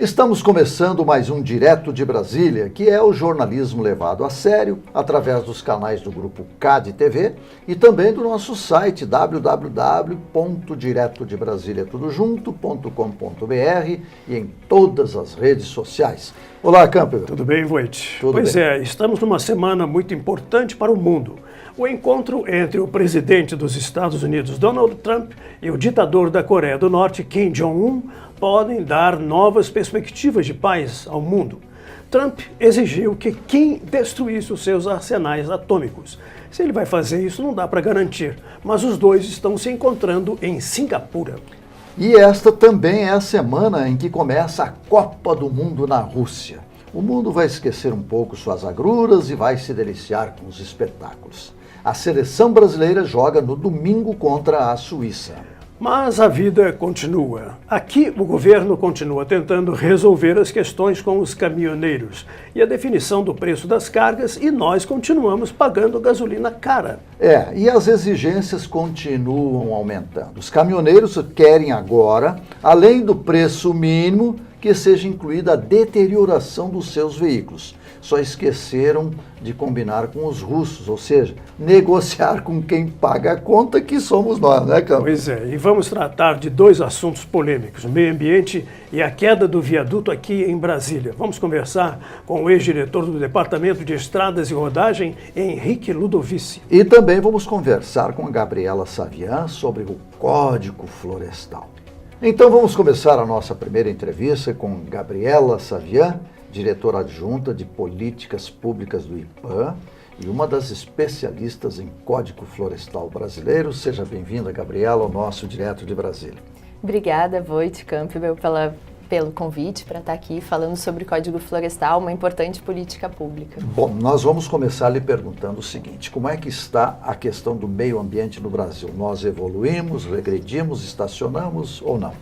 Estamos começando mais um Direto de Brasília, que é o jornalismo levado a sério através dos canais do Grupo CAD TV e também do nosso site www.diretodebrasilia.com.br e em todas as redes sociais. Olá, Campbell. Tudo bem, Voit? Pois bem. Estamos numa semana muito importante para o mundo. O encontro entre o presidente dos Estados Unidos, Donald Trump, e o ditador da Coreia do Norte, Kim Jong-un, podem dar novas perspectivas de paz ao mundo. Trump exigiu que Kim destruísse os seus arsenais atômicos. Se ele vai fazer isso, não dá para garantir, mas os dois estão se encontrando em Singapura. E esta também é a semana em que começa a Copa do Mundo na Rússia. O mundo vai esquecer um pouco suas agruras e vai se deliciar com os espetáculos. A seleção brasileira joga no domingo contra a Suíça. Mas a vida continua. Aqui o governo continua tentando resolver as questões com os caminhoneiros e a definição do preço das cargas, e nós continuamos pagando gasolina cara. E as exigências continuam aumentando. Os caminhoneiros querem agora, além do preço mínimo, que seja incluída a deterioração dos seus veículos. Só esqueceram de combinar com os russos, ou seja, negociar com quem paga a conta, que somos nós, né, Campos? Pois é, e vamos tratar de dois assuntos polêmicos, o meio ambiente e a queda do viaduto aqui em Brasília. Vamos conversar com o ex-diretor do Departamento de Estradas e Rodagem, Henrique Ludovici. E também vamos conversar com a Gabriela Savian sobre o Código Florestal. Então vamos começar a nossa primeira entrevista com Gabriela Savian, diretora adjunta de Políticas Públicas do IPAM e uma das especialistas em Código Florestal brasileiro. Seja bem-vinda, Gabriela, ao nosso Direto de Brasília. Obrigada, Voit Campbell, pelo convite para estar aqui falando sobre Código Florestal, uma importante política pública. Bom, nós vamos começar lhe perguntando o seguinte: como é que está a questão do meio ambiente no Brasil? Nós evoluímos, regredimos, estacionamos ou não?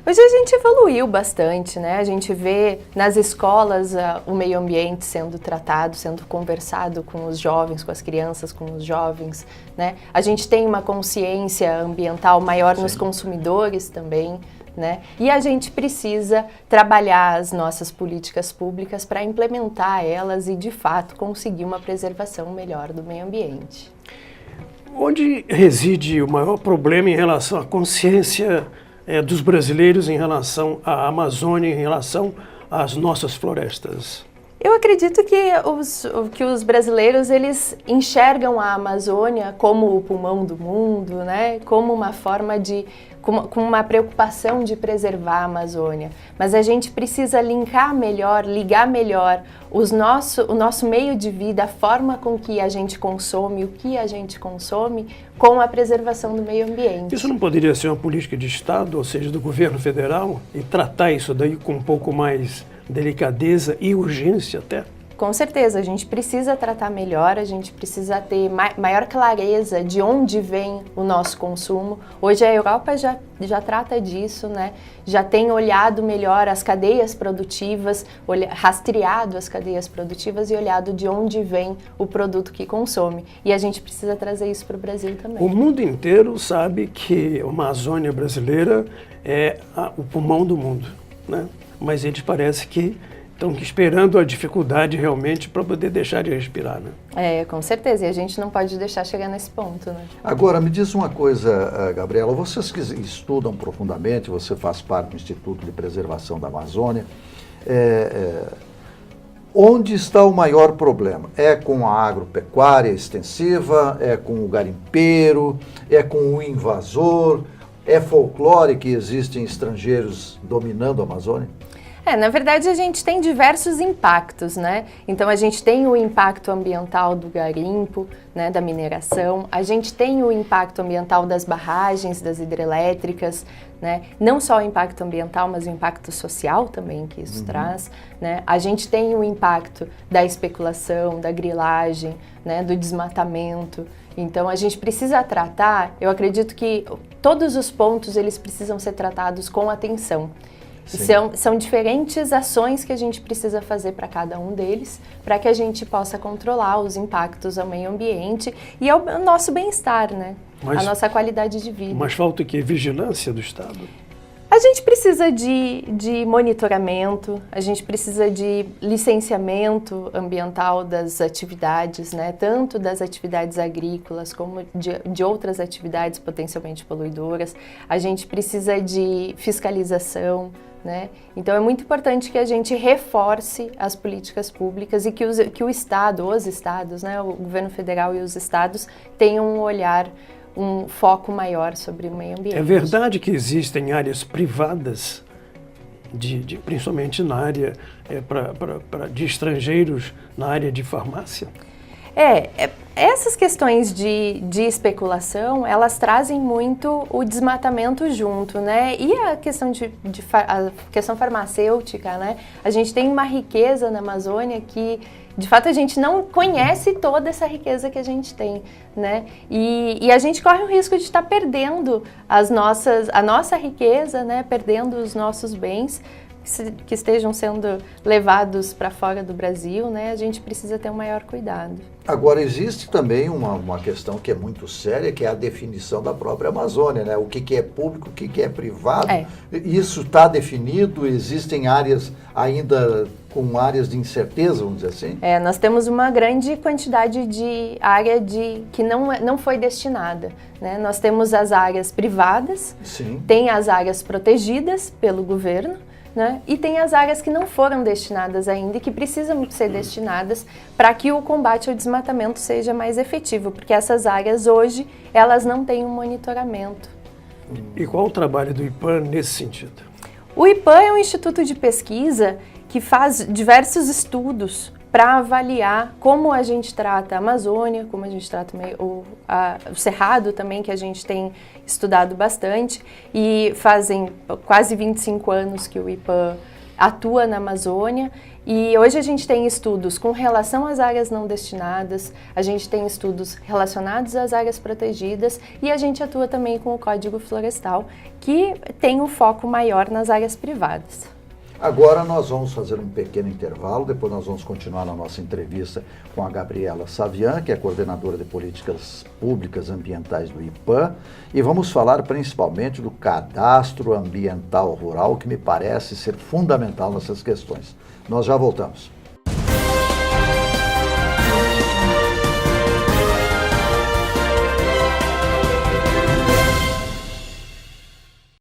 Hoje a gente evoluiu bastante, né? A gente vê nas escolas o meio ambiente sendo tratado, sendo conversado com os jovens, com as crianças, com os jovens, né? A gente tem uma consciência ambiental maior nos consumidores também, né? E a gente precisa trabalhar as nossas políticas públicas para implementar elas e, de fato, conseguir uma preservação melhor do meio ambiente. Onde reside o maior problema em relação à consciência dos brasileiros em relação à Amazônia, em relação às nossas florestas? Eu acredito que os brasileiros, eles enxergam a Amazônia como o pulmão do mundo, né? Como uma forma com uma preocupação de preservar a Amazônia. Mas a gente precisa ligar melhor o nosso meio de vida, a forma com que a gente consome, o que a gente consome, com a preservação do meio ambiente. Isso não poderia ser uma política de Estado, ou seja, do governo federal, e tratar isso daí com um pouco mais delicadeza e urgência até? Com certeza, a gente precisa tratar melhor, a gente precisa ter maior clareza de onde vem o nosso consumo. Hoje a Europa já trata disso, né? Já tem olhado melhor as cadeias produtivas, rastreado as cadeias produtivas e olhado de onde vem o produto que consome. E a gente precisa trazer isso para o Brasil também. O mundo inteiro sabe que a Amazônia brasileira é o pulmão do mundo, né? Mas eles parece que estão esperando a dificuldade realmente para poder deixar de respirar, né? Com certeza, e a gente não pode deixar chegar nesse ponto, né? Agora, me diz uma coisa, Gabriela, vocês que estudam profundamente, você faz parte do Instituto de Preservação da Amazônia, onde está o maior problema? É com a agropecuária extensiva, é com o garimpeiro, é com o invasor, é folclore que existem estrangeiros dominando a Amazônia? Na verdade, a gente tem diversos impactos, né? Então, a gente tem o impacto ambiental do garimpo, né, da mineração, a gente tem o impacto ambiental das barragens, das hidrelétricas, né? Não só o impacto ambiental, mas o impacto social também que isso traz, né? A gente tem o impacto da especulação, da grilagem, né, do desmatamento. Então, a gente precisa tratar, eu acredito que todos os pontos eles precisam ser tratados com atenção. São diferentes ações que a gente precisa fazer para cada um deles, para que a gente possa controlar os impactos ao meio ambiente e ao nosso bem-estar, né? A nossa qualidade de vida. Mas falta o quê? Vigilância do Estado? A gente precisa de monitoramento, a gente precisa de licenciamento ambiental das atividades, né? Tanto das atividades agrícolas como de outras atividades potencialmente poluidoras. A gente precisa de fiscalização, né? Então é muito importante que a gente reforce as políticas públicas e que o Estado, os estados, né? O governo federal e os estados tenham um olhar, um foco maior sobre o meio ambiente. É verdade que existem áreas privadas, principalmente na área de estrangeiros, na área de farmácia? Essas questões de especulação, elas trazem muito o desmatamento junto, né? E a questão a questão farmacêutica, né? A gente tem uma riqueza na Amazônia que, de fato, a gente não conhece toda essa riqueza que a gente tem, né? E a gente corre o risco de estar perdendo a nossa riqueza, né? Perdendo os nossos bens que estejam sendo levados para fora do Brasil, né? A gente precisa ter um maior cuidado. Agora, existe também uma questão que é muito séria, que é a definição da própria Amazônia, né? O que é público, o que é privado. Isso está definido? Existem áreas ainda com áreas de incerteza, vamos dizer assim? Nós temos uma grande quantidade de área que não foi destinada, né? Nós temos as áreas privadas, sim, tem as áreas protegidas pelo governo, né? E tem as áreas que não foram destinadas ainda e que precisam ser destinadas para que o combate ao desmatamento seja mais efetivo, porque essas áreas hoje, elas não têm um monitoramento. E qual o trabalho do IPAN nesse sentido? O IPAN é um instituto de pesquisa que faz diversos estudos para avaliar como a gente trata a Amazônia, como a gente trata o Cerrado também, que a gente tem estudado bastante, e fazem quase 25 anos que o IPAN atua na Amazônia, e hoje a gente tem estudos com relação às áreas não destinadas, a gente tem estudos relacionados às áreas protegidas, e a gente atua também com o Código Florestal, que tem um foco maior nas áreas privadas. Agora nós vamos fazer um pequeno intervalo, depois nós vamos continuar na nossa entrevista com a Gabriela Savian, que é coordenadora de políticas públicas ambientais do IPAN, e vamos falar principalmente do cadastro ambiental rural, que me parece ser fundamental nessas questões. Nós já voltamos.